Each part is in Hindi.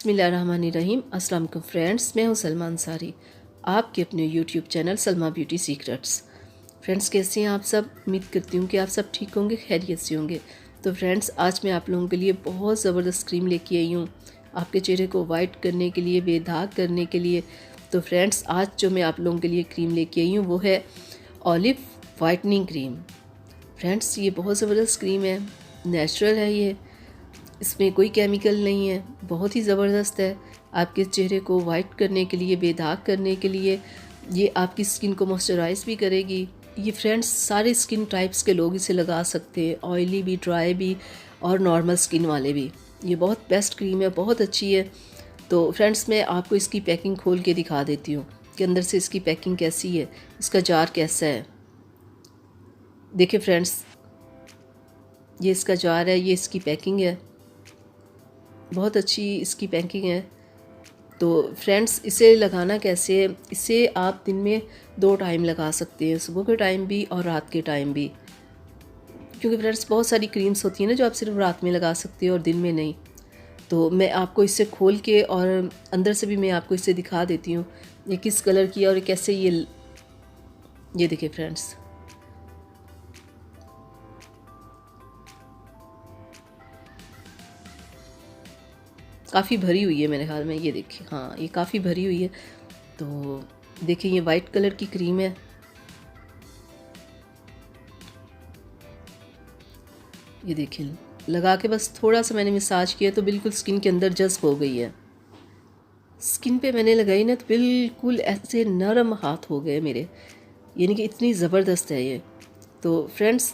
बिस्मिल्लाहिर्रहमानिर्रहीम। अस्सलाम वालेकुम फ्रेंड्स, मैं हूं सलमा अंसारी, आपके अपने YouTube channel Salma beauty secrets. Friends, कैसे हैं आप सब? उम्मीद करती हूं कि आप सब ठीक होंगे, खैरियत से होंगे। तो फ्रेंड्स, आज मैं आप लोगों के लिए बहुत ज़बरदस्त क्रीम लेके आई हूँ आपके चेहरे को वाइट करने के लिए, बेदाग करने के लिए। तो फ्रेंड्स, आज जो मैं आप लोगों के लिए क्रीम लेके आई हूँ वो है ऑलिव वाइटनिंग क्रीम। फ्रेंड्स, ये बहुत ज़बरदस्त क्रीम है, नेचुरल है, ये इसमें कोई केमिकल नहीं है, बहुत ही ज़बरदस्त है आपके चेहरे को वाइट करने के लिए, बेदाग करने के लिए। ये आपकी स्किन को मॉइस्चराइज भी करेगी। ये फ्रेंड्स सारे स्किन टाइप्स के लोग इसे लगा सकते हैं, ऑयली भी, ड्राई भी और नॉर्मल स्किन वाले भी। ये बहुत बेस्ट क्रीम है, बहुत अच्छी है। तो फ्रेंड्स, मैं आपको इसकी पैकिंग खोल के दिखा देती हूँ कि अंदर से इसकी पैकिंग कैसी है, इसका जार कैसा है। देखिए फ्रेंड्स, ये इसका जार है, ये इसकी पैकिंग है, बहुत अच्छी इसकी पैकिंग है। तो फ्रेंड्स, इसे लगाना कैसे है? इसे आप दिन में 2 टाइम लगा सकते हैं, सुबह के टाइम भी और रात के टाइम भी। क्योंकि फ्रेंड्स बहुत सारी क्रीम्स होती हैं ना जो आप सिर्फ रात में लगा सकते हो और दिन में नहीं। तो मैं आपको इससे खोल के और अंदर से भी मैं आपको इसे दिखा देती हूँ ये किस कलर की है और कैसे ये देखिए फ्रेंड्स, काफ़ी भरी हुई है मेरे ख्याल में। ये देखिए, हाँ ये काफ़ी भरी हुई है। तो देखिए, ये वाइट कलर की क्रीम है। ये देखिए, लगा के बस थोड़ा सा मैंने मसाज किया तो बिल्कुल स्किन के अंदर जज्ब हो गई है। स्किन पे मैंने लगाई ना तो बिल्कुल ऐसे नरम हाथ हो गए मेरे, यानी कि इतनी ज़बरदस्त है ये। तो फ्रेंड्स,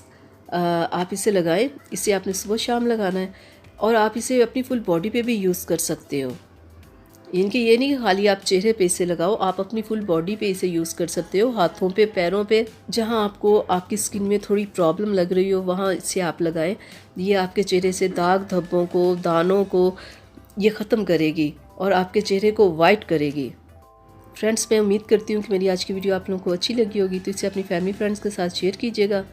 आप इसे लगाएं। इसे आपने सुबह शाम लगाना है और आप इसे अपनी फुल बॉडी पे भी यूज़ कर सकते हो। इनके ये नहीं कि खाली आप चेहरे पे इसे लगाओ, आप अपनी फुल बॉडी पे इसे यूज़ कर सकते हो, हाथों पे, पैरों पे, जहाँ आपको आपकी स्किन में थोड़ी प्रॉब्लम लग रही हो वहाँ इसे आप लगाएं। ये आपके चेहरे से दाग धब्बों को, दानों को ये ख़त्म करेगी और आपके चेहरे को वाइट करेगी। फ्रेंड्स, मैं उम्मीद करती हूँ कि मेरी आज की वीडियो आप लोगों को अच्छी लगी होगी। तो इसे अपनी फैमिली फ्रेंड्स के साथ शेयर कीजिएगा,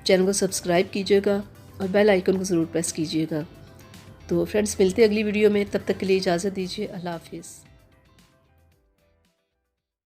चैनल को सब्सक्राइब कीजिएगा और बेल आइकन को ज़रूर प्रेस कीजिएगा। तो फ्रेंड्स, मिलते हैं अगली वीडियो में, तब तक के लिए इजाज़त दीजिए। अल्लाह हाफिज़।